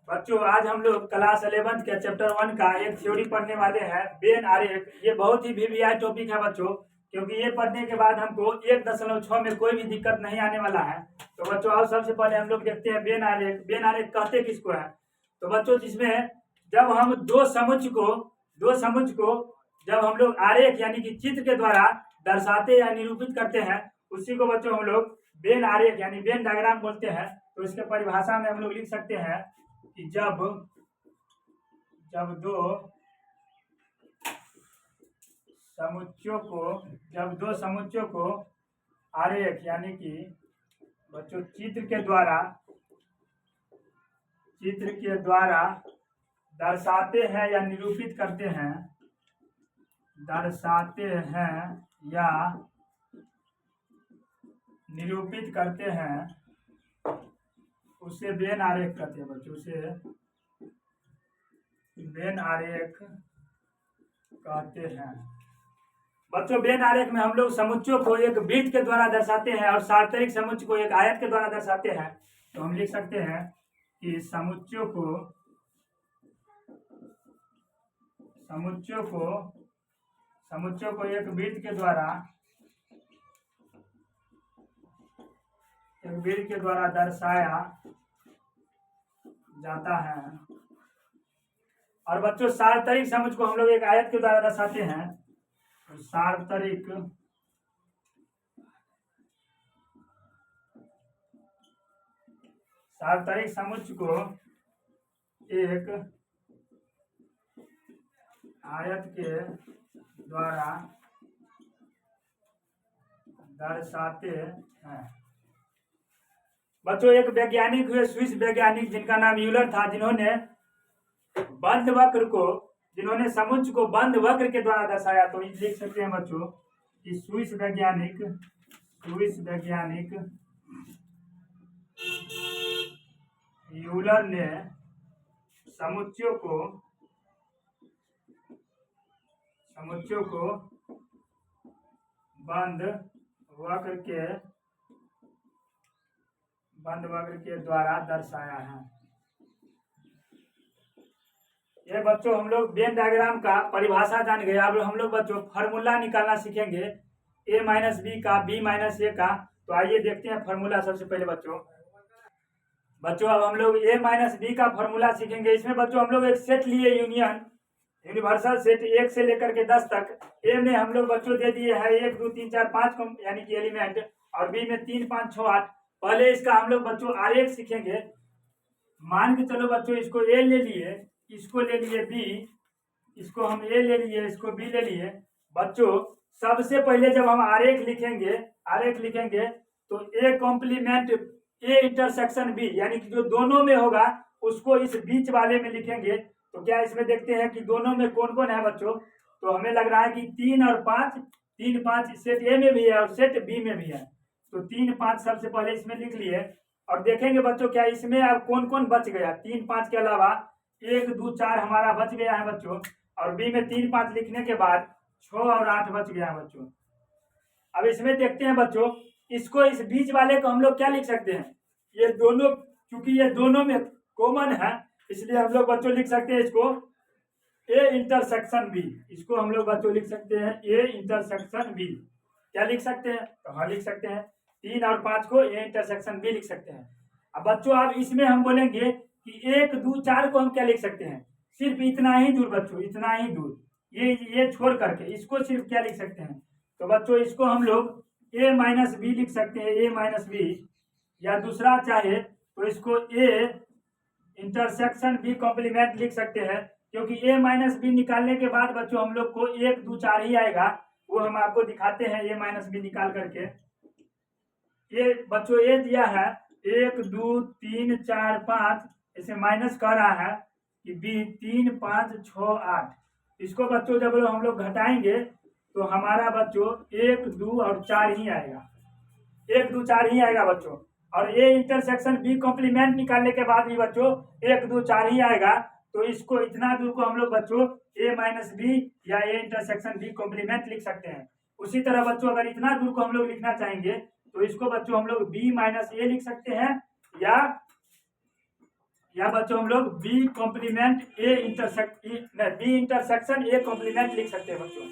बच्चों आज हम लोग क्लास 11 के चैप्टर 1 का एक थ्योरी पढ़ने वाले हैं, बेन आरेख। ये बहुत ही वीवीआई टॉपिक है बच्चों, क्योंकि ये पढ़ने के बाद हमको 1.6 में कोई भी दिक्कत नहीं आने वाला है। तो बच्चों आओ सबसे पहले हम लोग देखते हैं बेन आरेख। बेन आरेख कहते किसको है? तो बच्चों जिसमें जब हम दो समुच को जब हम लोग आरेख यानी कि चित्र के द्वारा दर्शाते या निरूपित करते हैं, उसी को बच्चों हम लोग बेन आरेख यानी बेन डायग्राम बोलते हैं। तो इसके परिभाषा में हम लोग लिख सकते हैं कि जब दो समुच्चों को आरेख यानी कि बच्चों चित्र के द्वारा दर्शाते हैं या निरूपित करते हैं, उसे बेन आरेख कहते हैं बच्चों। उसे बेन आरेख कहते हैं बच्चों। बेन आरेख में हम लोग समुच्चों को एक वृत्त के द्वारा दर्शाते हैं और सार्वत्रिक समुच्चय को एक आयत के द्वारा दर्शाते हैं। तो हम लिख सकते हैं कि समुच्चयों को एक वृत्त के द्वारा दर्शाया जाता है। और बच्चों सार्वत्रिक समुच्चय को हम लोग एक आयत के द्वारा दर्शाते हैं। तो सार्वत्रिक समुच्चय को एक आयत के द्वारा दर्शाते हैं बच्चों। एक वैज्ञानिक हुए, स्विस वैज्ञानिक, जिनका नाम यूलर था, जिन्होंने समुच्चय को बंद वक्र के द्वारा दर्शाया। तो लिख सकते हैं बच्चों कि स्विस वैज्ञानिक यूलर ने समुच्चयों को बंद वक्र के द्वारा दर्शाया है। ये बच्चों हम लोग बेन डायग्राम का परिभाषा जान गए। अब हम लोग बच्चों फार्मूला निकालना सीखेंगे a माइनस बी का, b माइनस ए का। तो आइए देखते हैं फार्मूला। सबसे पहले बच्चों अब हम लोग a माइनस बी का फार्मूला सीखेंगे। इसमें बच्चों हम लोग एक सेट लिए, यूनिवर्सल सेट 1 से लेकर के 10 तक। ए में हम लोग बच्चों दे दिए हैं 1 2 3 4 5 यानी कि एलिमेंट, और बी में 3 5 6 8। पहले इसका हम लोग बच्चों आरेख सीखेंगे। मान के चलो बच्चों इसको ए ले लिए, इसको ले लिए बी, इसको हम ए ले लिए, इसको बी ले लिए। बच्चों सबसे पहले जब हम आरेख लिखेंगे तो A complement A intersection B, यानी कि जो दोनों में होगा उसको इस बीच वाले में लिखेंगे। तो क्या इसमें देखते हैं कि दोनों में कौन कौन है बच्चों? तो हमें लग रहा है कि 3 और 5 सेट ए में भी है और सेट बी में भी है। तो 3 5 सबसे पहले इसमें लिख लिए, और देखेंगे बच्चों क्या इसमें अब कौन कौन बच गया। 3 5 के अलावा 1 2 4 हमारा बच गया है बच्चों, और बी में 3 5 लिखने के बाद 6 और 8 बच गया है बच्चों। अब इसमें देखते हैं बच्चों, इसको इस बीच वाले को हम लोग क्या लिख सकते हैं? ये दोनों, क्योंकि ये दोनों में कॉमन है, इसलिए हम लोग बच्चों लिख सकते हैं इसको ए इंटरसेक्शन बी। इसको हम लोग बच्चों लिख सकते हैं ए इंटरसेक्शन बी। क्या लिख सकते हैं? तो हाँ लिख सकते हैं। 3 और 5 को ए इंटरसेक्शन बी लिख सकते हैं। अब बच्चों अब इसमें हम बोलेंगे कि 1 2 4 को हम क्या लिख सकते हैं? सिर्फ इतना ही दूर बच्चों, इतना ही दूर, ये छोड़ करके इसको सिर्फ क्या लिख सकते हैं? तो बच्चों इसको हम लोग ए माइनस बी लिख सकते हैं, ए माइनस बी, या दूसरा चाहे तो इसको ए इंटरसेक्शन बी कॉम्प्लीमेंट लिख सकते हैं। क्योंकि ए माइनस बी निकालने के बाद बच्चों हम लोग को 1 2 4 ही आएगा, वो हम आपको दिखाते हैं ए माइनस बी निकाल करके। ये बच्चों ए दिया है 1 2 3 4 5, इसे माइनस कर रहा है कि बी 3 5 6 8। इसको बच्चों जब हम लोग घटाएंगे तो हमारा बच्चों 1 2 और 4 ही आएगा, 1 2 4 ही आएगा बच्चों। और ए इंटरसेक्शन बी कॉम्प्लीमेंट निकालने के बाद भी बच्चों 1 2 4 ही आएगा। तो इसको इतना दूर को हम लोग बच्चों ए माइनस बी या ए इंटरसेक्शन बी कॉम्प्लीमेंट लिख सकते हैं। उसी तरह बच्चों अगर इतना दूर को हम लोग लिखना चाहेंगे तो इसको बच्चों हम लोग बी माइनस ए लिख सकते हैं, या या बच्चों हम लोग B complement A B intersection A complement लिख सकते हैं बच्चों।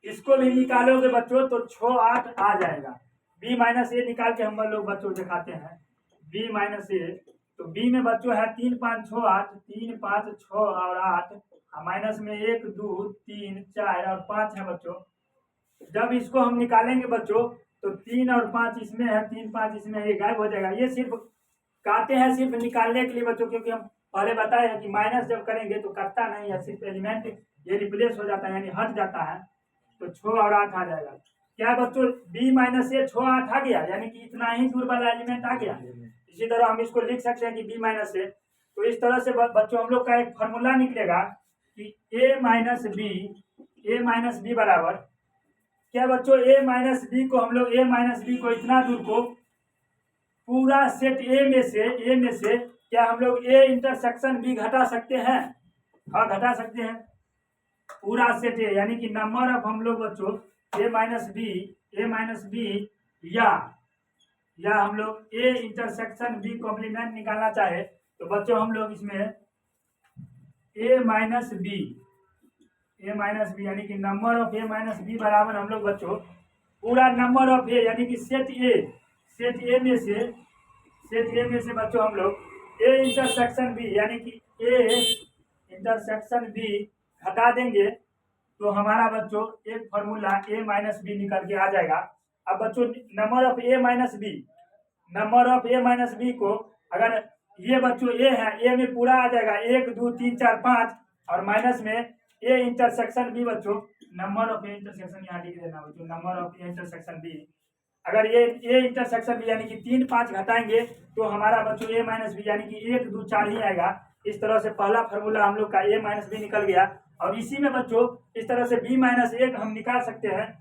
इसको भी निकालोगे बच्चों तो 6 8 आ जाएगा। बी माइनस ए निकाल के हम लोग बच्चों दिखाते हैं। बी माइनस ए तो बी में बच्चों है 3 5 6 8, 3 5 6 और 8, माइनस में 1 2 3 4 और 5 है बच्चों। जब इसको हम निकालेंगे बच्चों तो 3 और 5 इसमें है, 3 5 इसमें है, ये गायब हो जाएगा। ये सिर्फ काटे हैं सिर्फ निकालने के लिए बच्चों, क्योंकि हम पहले बताए हैं कि माइनस जब करेंगे तो कटता नहीं है, सिर्फ एलिमेंट ये रिप्लेस हो जाता है यानी हट जाता है। तो 6 और 8 आ जाएगा। क्या बच्चों बी माइनस ए 6 8 आ गया, यानी कि इतना ही दूर वाला एलिमेंट आ गया। इसी तरह हम इसको लिख सकते हैं कि बी माइनस ए। तो इस तरह से बच्चों हम लोग का एक फॉर्मूला निकलेगा कि ए माइनस बी बराबर क्या बच्चों ए माइनस बी को हम लोग इतना दूर को पूरा सेट ए में से क्या हम लोग ए इंटरसेक्शन बी घटा सकते हैं? हाँ घटा सकते हैं। पूरा सेट ए यानी कि नंबर ऑफ हम लोग बच्चों ए माइनस बी या हम लोग ए इंटरसेक्शन बी कॉम्प्लीमेंट निकालना चाहे तो बच्चों हम लोग इसमें ए माइनस बी यानी कि number of A minus B बराबर हम लोग बच्चों पूरा नंबर ऑफ ए यानी कि सेट ए में से बच्चों हम लोग ए इंटरसेक्शन बी यानी कि ए इंटरसेक्शन बी हटा देंगे तो हमारा बच्चों एक फॉर्मूला ए माइनस बी निकल के आ जाएगा। अब बच्चों number of A minus B को अगर ये बच्चों ए है, ए में पूरा आ जाएगा 1 2 3 4 5 और माइनस में ए इंटरसेक्शन बी बच्चों नंबर ऑफ ए इंटरसेक्शन यहाँ लिख देना बच्चों। Number of A intersection B अगर ये ए इंटरसेक्शन बी यानी कि 3 5 घटाएंगे तो हमारा बच्चों ए माइनस बी यानी कि 1 2 4 ही आएगा। इस तरह से पहला फॉर्मूला हम लोग का ए माइनस बी निकल गया। और इसी में बच्चों इस तरह से बी माइनस ए हम निकाल सकते हैं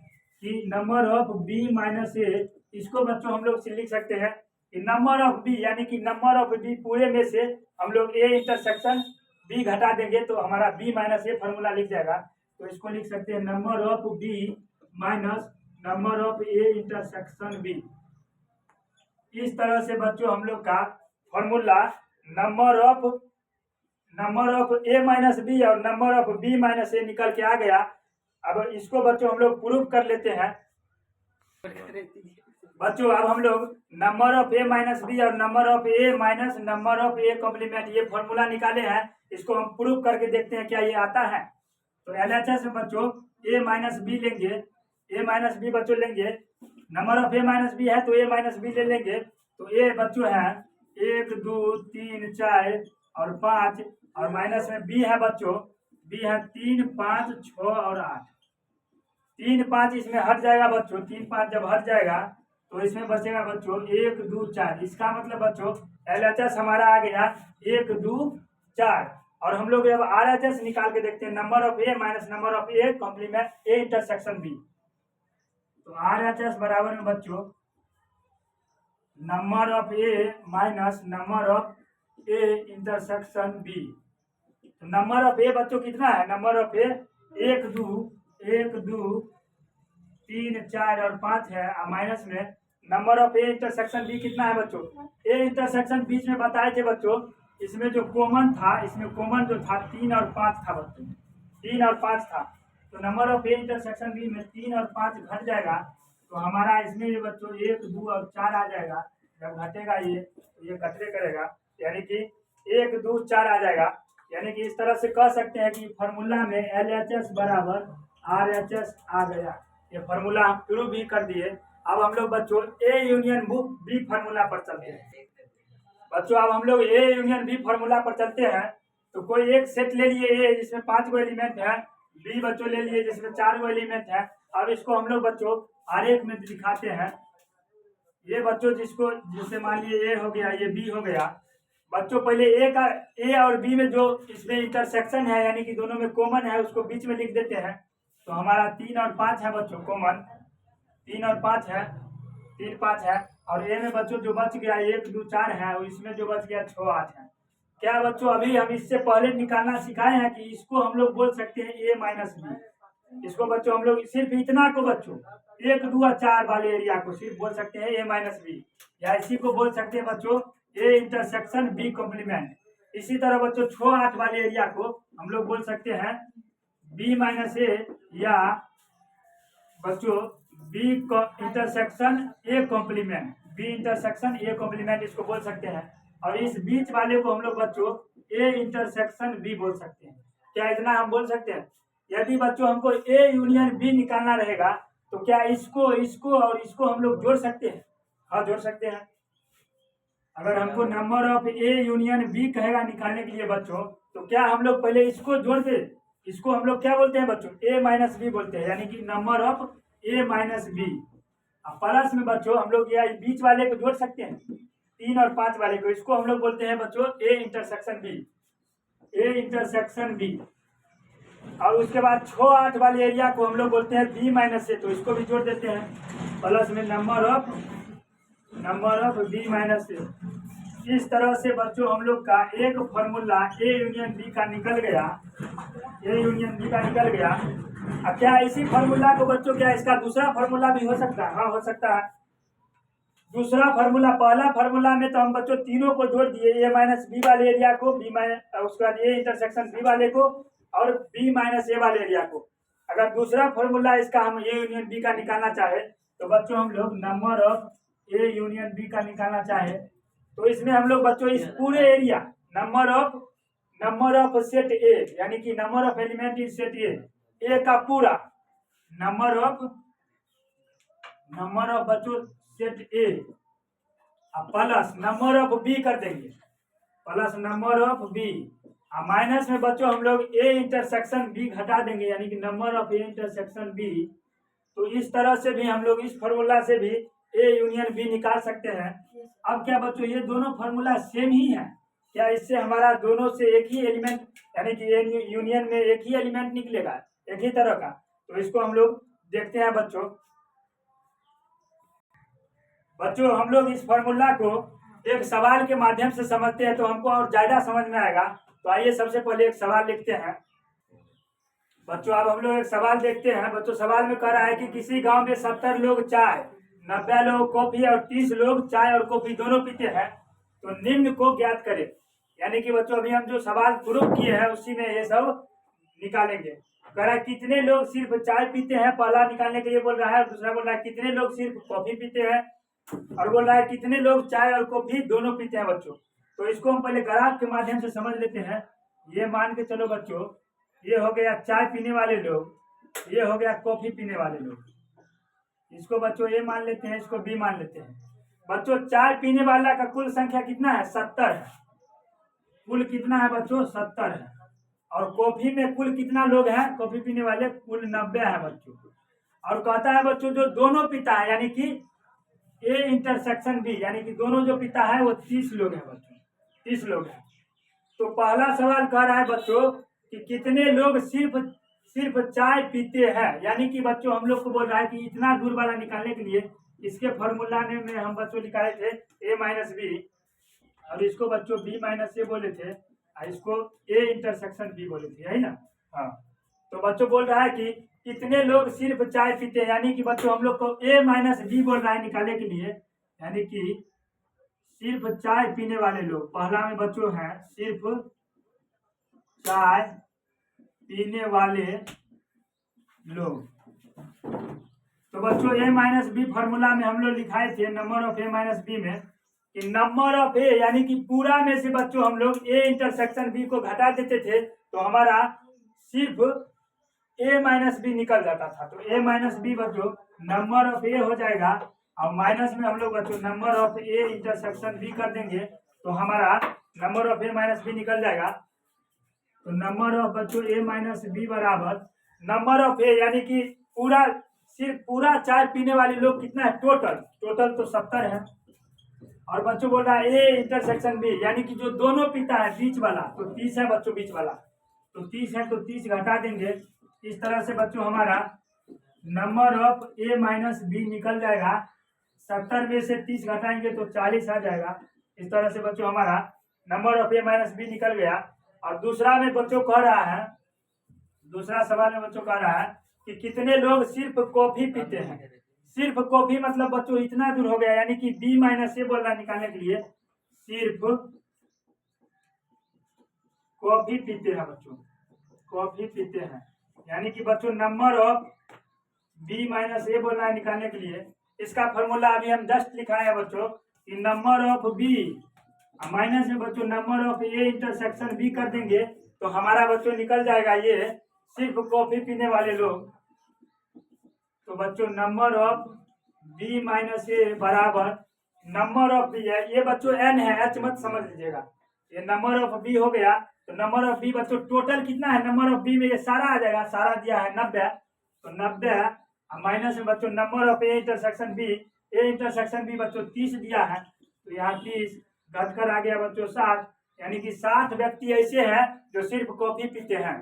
कि नंबर ऑफ बी माइनस ए, इसको बच्चों हम लोग लिख सकते हैं कि नंबर ऑफ बी यानी कि नंबर ऑफ बी पूरे में से हम लोग ए इंटरसेक्शन बी घटा देंगे तो हमारा बी माइनस ए फॉर्मूला लिख जाएगा। तो इसको लिख सकते हैं number of B minus number of A intersection B. इस तरह से बच्चों हम लोग का formula number of A minus B और number of B minus A निकल के आ गया। अब इसको बच्चों हम लोग प्रूफ कर लेते हैं बच्चों। अब हम लोग number of A minus B और number of A minus number of A complement ये फॉर्मूला निकाले हैं, इसको हम प्रूफ करके देखते हैं क्या ये आता है। तो LHS में बच्चों ए माइनस बी लेंगे, ए माइनस बी बच्चों लेंगे, number of A minus B है तो ए माइनस बी ले लेंगे। तो ए बच्चों है 1 2 3 4 और 5 और माइनस में बी है बच्चों, बी है 3 5 6 और 8। 3 5 इसमें हट जाएगा बच्चों, 3 5 जब हट जाएगा तो इसमें बचेगा बच्चों 1 2 4। इसका मतलब बच्चों LHS हमारा आ गया 1 2 4। और हम लोग अब RHS निकाल के देखते हैं number of A minus number of A complement A intersection B. तो RHS बराबर में बच्चों number of A minus number of A intersection B. तो नंबर ऑफ ए बच्चों कितना है? नंबर ऑफ ए 1 2 3 4 और 5 है और माइनस में number of A intersection B कितना है बच्चों? ए इंटरसेक्शन बीच में बताए थे बच्चों, इसमें जो कॉमन था, इसमें कॉमन जो था 3 और 5 था बच्चों, 3 और 5 था। तो number of A intersection B में 3 और 5 घट जाएगा तो हमारा इसमें भी बच्चों 1 2 और 4 आ जाएगा। जब घटेगा ये तो ये कटरे करेगा यानी कि 1 2 4 आ जाएगा। यानी कि इस तरह से कह सकते हैं कि फॉर्मूला में LHS बराबर RHS आ गया। ये फॉर्मूला हम प्रूव भी कर दिए। अब हम लोग बच्चों ए यूनियन बी फॉर्मूला पर चलते हैं बच्चों। अब हम लोग ए यूनियन बी फॉर्मूला पर चलते हैं। तो कोई एक सेट ले लिए ए जिसमें 5 गो एलिमेंट है, बी बच्चों ले लिए जिसमें 4 गो एलिमेंट है। अब इसको हम लोग बच्चों आरेख में दिखाते हैं। ये बच्चों जिससे मान लिए ए हो गया, ये बी हो गया बच्चों। पहले ए और बी में जो इसमें इंटरसेक्शन है यानी कि दोनों में कॉमन है उसको बीच में लिख देते हैं। तो हमारा 3 और 5 है बच्चों कॉमन, 3 और 5 है, 3 5 है। और ए में बच्चों जो बच गया 1 2 4 है और इसमें जो बच गया 6 8 है। क्या बच्चों अभी हम इससे पहले निकालना सिखाए हैं कि इसको हम लोग बोल सकते हैं ए माइनस बी। इसको बच्चों हम लोग सिर्फ इतना को बच्चों 1 2 और 4 वाले एरिया को सिर्फ बोल सकते हैं ए माइनस बी, या इसी को बोल सकते हैं बच्चों ए इंटरसेक्शन बी कॉम्प्लीमेंट। इसी तरह बच्चों 6-8 वाले एरिया को हम लोग बोल सकते हैं बी माइनस ए, या बच्चों B intersection A complement, B intersection A complement इसको बोल सकते हैं। और इस बीच वाले को हम लोग बच्चों ए इंटरसेक्शन बी बोल सकते हैं। क्या इतना हम बोल सकते हैं? यदि बच्चों हमको ए यूनियन बी निकालना रहेगा तो क्या इसको इसको और इसको हम लोग जोड़ सकते हैं? हाँ, जोड़ सकते हैं। अगर हमको number of A union B कहेगा निकालने के लिए बच्चों, तो क्या हम लोग पहले इसको जोड़ दे, इसको हम लोग क्या बोलते हैं बच्चों? ए माइनस बी बोलते हैं, यानी कि number of A minus B. अब प्लस में बच्चों हम लोग या बीच वाले को जोड़ सकते हैं, 3 और 5 वाले को, इसको हम लोग बोलते हैं बच्चों A intersection B, A intersection B. और उसके बाद 6-8 वाले एरिया को हम लोग बोलते हैं बी माइनस ए, तो इसको भी जोड़ देते हैं प्लस में नंबर ऑफ बी माइनस ए। इस तरह से बच्चों हम लोग का एक फॉर्मूला ए यूनियन बी का निकल गया, ए यूनियन बी का निकल गया। अब क्या इसी फॉर्मूला को बच्चों, क्या इसका दूसरा फॉर्मूला भी हो सकता है? हाँ, हो सकता है। दूसरा फार्मूला, पहला फार्मूला में तो हम बच्चों तीनों को जोड़ दिए, ए माइनस बी वाले एरिया को, बी माइनस, उसके बाद ए इंटरसेक्शन बी वाले को और बी माइनस ए वाले एरिया को। अगर दूसरा फार्मूला इसका हम ए यूनियन बी का निकालना चाहे तो बच्चों हम लोग number of A union B का निकालना चाहे तो इसमें हम लोग बच्चों इस पूरे area number of set A, यानी कि number of element in set A का पूरा नंबर ऑफ बच्चों set A plus number of B कर देंगे, plus number of B minus में बच्चों हम लोग ए इंटरसेक्शन बी घटा देंगे, यानी कि number of A intersection B. तो इस तरह से भी हम लोग इस फॉर्मूला से भी ए यूनियन बी निकाल सकते हैं। अब क्या बच्चों ये दोनों फॉर्मूला सेम ही है? क्या इससे हमारा दोनों से एक ही एलिमेंट, यानी कि ए यूनियन में एक ही एलिमेंट निकलेगा, एक ही तरह का? तो इसको हम लोग देखते हैं बच्चों हम लोग इस फॉर्मूला को एक सवाल के माध्यम से समझते हैं तो हमको और ज्यादा समझ में आएगा। तो आइए सबसे पहले एक सवाल लिखते हैं बच्चों। अब हम लोग एक सवाल देखते हैं बच्चों। सवाल में कह रहा है कि किसी गांव में 70 लोग चाय, 90 लोग कॉफी और 30 लोग चाय और कॉफी दोनों पीते हैं, तो निम्न को ज्ञात करें। यानी कि बच्चों अभी हम जो सवाल प्रूफ किए हैं उसी में ये सब निकालेंगे। कह रहा है कितने लोग सिर्फ चाय पीते हैं, पहला निकालने के लिए बोल रहा है। दूसरा बोल रहा है कितने लोग सिर्फ कॉफी पीते हैं, और बोल रहा है कितने लोग चाय और कॉफी दोनों पीते हैं बच्चों। तो इसको हम पहले ग्राफ के माध्यम से समझ लेते हैं। ये मान के चलो बच्चों, ये हो गया चाय पीने वाले लोग, ये हो गया कॉफी पीने वाले लोग। इसको बच्चों ए मान लेते हैं, इसको बी मान लेते हैं। बच्चों चाय पीने वाला का कुल संख्या कितना है? 70 है। कुल कितना है बच्चों? 70 है। और कॉफी में कुल कितना लोग हैं कॉफी पीने वाले? कुल 90 है बच्चों। और कहता है बच्चों जो दोनों पीता है, यानी कि ए इंटरसेक्शन बी, यानी कि दोनों जो पिता है वो 30 लोग हैं बच्चों, 30 लोग हैं। तो पहला सवाल कह रहा है बच्चों कि कितने लोग सिर्फ चाय पीते हैं, यानी कि बच्चों हम लोग को बोल रहा है कि इतना दूर वाला निकालने के लिए इसके फॉर्मूला में हम बच्चों निकाले थे ए माइनस बी, और इसको बच्चों बी माइनस ए बोले थे, और इसको ए इंटरसेक्शन बी बोले थे, है ना? हाँ। तो बच्चों बोल रहा है कि कितने लोग सिर्फ चाय पीते हैं, यानी कि बच्चों हम लोग को ए माइनस बी बोल रहा है निकालने के लिए, यानी कि सिर्फ चाय पीने वाले लोग। पहला में बच्चों हैं सिर्फ चाय पीने वाले लोग। तो बच्चों ए माइनस बी फॉर्मूला में हम लोग लिखाए थे number of A minus B में कि नंबर ऑफ ए, यानी कि पूरा में से बच्चों हम लोग ए इंटरसेक्शन बी को घटा देते थे तो हमारा सिर्फ ए माइनस बी निकल जाता था। तो ए माइनस बी बच्चों नंबर ऑफ ए हो जाएगा, और माइनस में हम लोग बच्चों number of A intersection B कर देंगे तो हमारा number of A minus B निकल जाएगा। तो नंबर ऑफ बच्चों ए माइनस बी बराबर नंबर ऑफ ए, यानी कि सिर्फ पूरा चाय पीने वाले लोग कितना है? टोटल तो 70 है। और बच्चों बोल रहा है ए इंटरसेक्शन बी, यानी कि जो दोनों पीता है बीच वाला, तो 30 है बच्चों बीच वाला, तो 30 है, तो 30 घटा देंगे। इस तरह से बच्चों हमारा number of A minus B निकल जाएगा। 70 में से 30 घटाएंगे तो 40 आ जाएगा। इस तरह से बच्चों हमारा number of A minus B निकल गया। और दूसरा में बच्चों कह रहा है, दूसरा सवाल में बच्चों कह रहा है कि कितने लोग सिर्फ कॉफी पीते हैं। सिर्फ कॉफी मतलब बच्चों इतना दूर हो गया, यानी कि बी माइनस ए बोल रहा है निकालने के लिए कॉफी पीते हैं बच्चों, कॉफी पीते हैं। यानी कि बच्चों नंबर ऑफ बी माइनस ए बोलना है निकालने के लिए। इसका फॉर्मूला अभी हम जस्ट लिखाए हैं बच्चों कि नंबर ऑफ बी माइनस में बच्चों number of A intersection B कर देंगे तो हमारा बच्चों निकल जाएगा ये सिर्फ कॉफी पीने वाले लोग। तो बच्चों नंबर ऑफ बी माइनस ए बराबर नंबर ऑफ बी है, ये बच्चों एन है, एच मत समझ लीजिएगा। ये नंबर ऑफ बी हो गया तो नंबर ऑफ बी बच्चों टोटल कितना है, नंबर ऑफ बी में ये सारा आ जाएगा, सारा दिया है 90, तो 90 माइनस में बच्चों number of A intersection B, A intersection B बच्चों 30 दिया है, तो यहाँ 30 घटकर आ गया बच्चों 60। यानी कि 60 व्यक्ति ऐसे हैं जो सिर्फ कॉफी पीते हैं।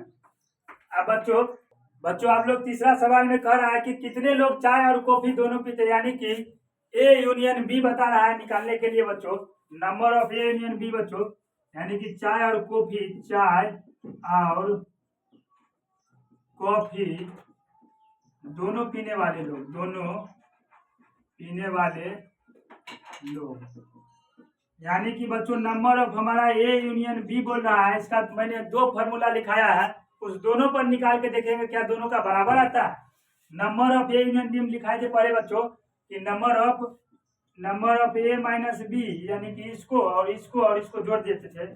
अब बच्चों आप लोग तीसरा सवाल में कह रहा है कि कितने लोग चाय और कॉफी दोनों पीते हैं, यानी कि ए यूनियन बी बता रहा है निकालने के लिए बच्चों number of A union B बच्चों, यानी कि चाय और कॉफी, चाय और कॉफी दोनों पीने वाले लोग, दोनों पीने वाले लोग। यानी कि बच्चों नंबर ऑफ हमारा ए यूनियन बी बोल रहा है, इसका मैंने दो फॉर्मूला लिखाया है, उस दोनों पर निकाल के देखेंगे क्या दोनों का बराबर आता है। Number of A union B में लिखाए थे पहले बच्चों कि number of A minus B, यानी कि इसको और इसको जोड़ देते थे,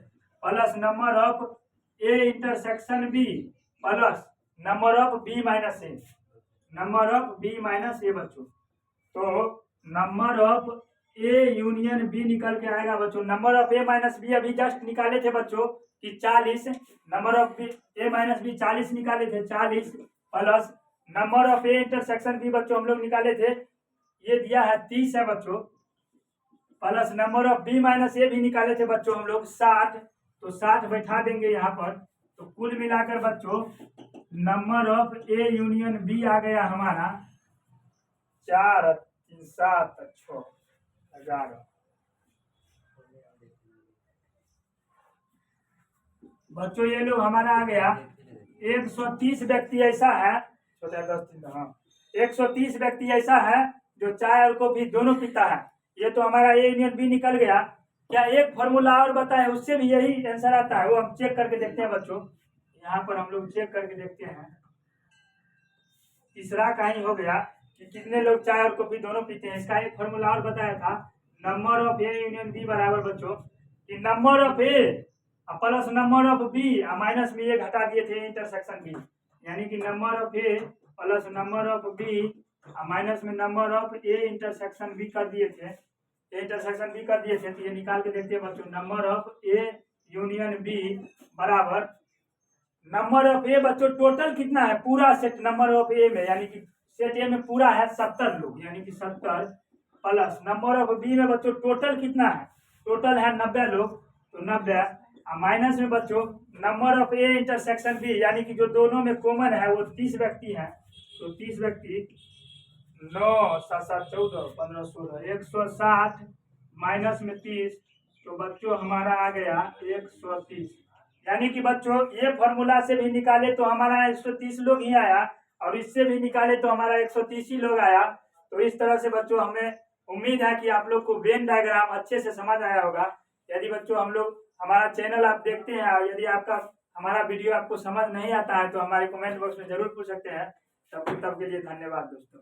plus number of A intersection B plus number of B minus A, number of B minus A बच्चों। तो number of A union B निकल के आएगा बच्चों, number of A minus B अभी जस्ट निकाले थे बच्चों कि 40, number of B A minus B 40 निकाले थे, 40 plus number of A intersection B बच्चों हम लोग निकाले थे, ये दिया है 30 है बच्चों, plus number of B minus A भी निकाले थे बच्चों हम लोग 60, तो 60 बैठा देंगे यहाँ पर। तो कुल मिलाकर बच्चों number of A union B आ गया हमारा 4 3 7 6 11। बच्चों ये लोग हमारा आ गया 130 व्यक्ति ऐसा है, 130 व्यक्ति ऐसा है जो चाय और कॉफी दोनों पीता है। ये तो हमारा ए यूनियन बी निकल गया। क्या एक फॉर्मूला और बताए उससे भी यही आंसर आता है, वो हम चेक करके देखते हैं बच्चों। यहाँ पर हम लोग चेक करके देखते हैं, तीसरा का ही हो गया कि कितने लोग चाय और कॉफी दोनों पीते हैं। इसका एक फॉर्मूला और बताया था, number of A union B बराबर बच्चों कि number of A plus number of B minus में ये घटा दिए थे इंटरसेक्शन बी, यानी कि number of A plus number of B minus में number of A intersection B कर दिए थे, इंटरसेक्शन बी कर दिए थे। तो ये निकाल के देखते हैं बच्चों, number of A union B बराबर नंबर ऑफ ए बच्चों टोटल कितना है पूरा सेट नंबर ऑफ ए में, यानी कि सेट ए में पूरा है 70 लोग, यानी कि 70 प्लस नंबर ऑफ बी में बच्चों टोटल कितना है, टोटल है 90 लोग, तो 90 माइनस में बच्चों number of A intersection B, यानी कि जो दोनों में कॉमन है वो 30 व्यक्ति हैं, तो 30 व्यक्ति 9 7 7 14 15 16 160 माइनस में 30, तो बच्चों हमारा आ गया 130। यानी कि बच्चों ये फॉर्मूला से भी निकाले तो हमारा 130 लोग ही आया और इससे भी निकाले तो हमारा 130 ही लोग आया। तो इस तरह से बच्चों हमें उम्मीद है कि आप लोग को वेन डायग्राम अच्छे से समझ आया होगा। यदि बच्चों हम लोग हमारा चैनल आप देखते हैं, यदि आपका हमारा वीडियो आपको समझ नहीं आता है तो हमारे कमेंट बॉक्स में जरूर पूछ सकते हैं। तब के लिए धन्यवाद दोस्तों।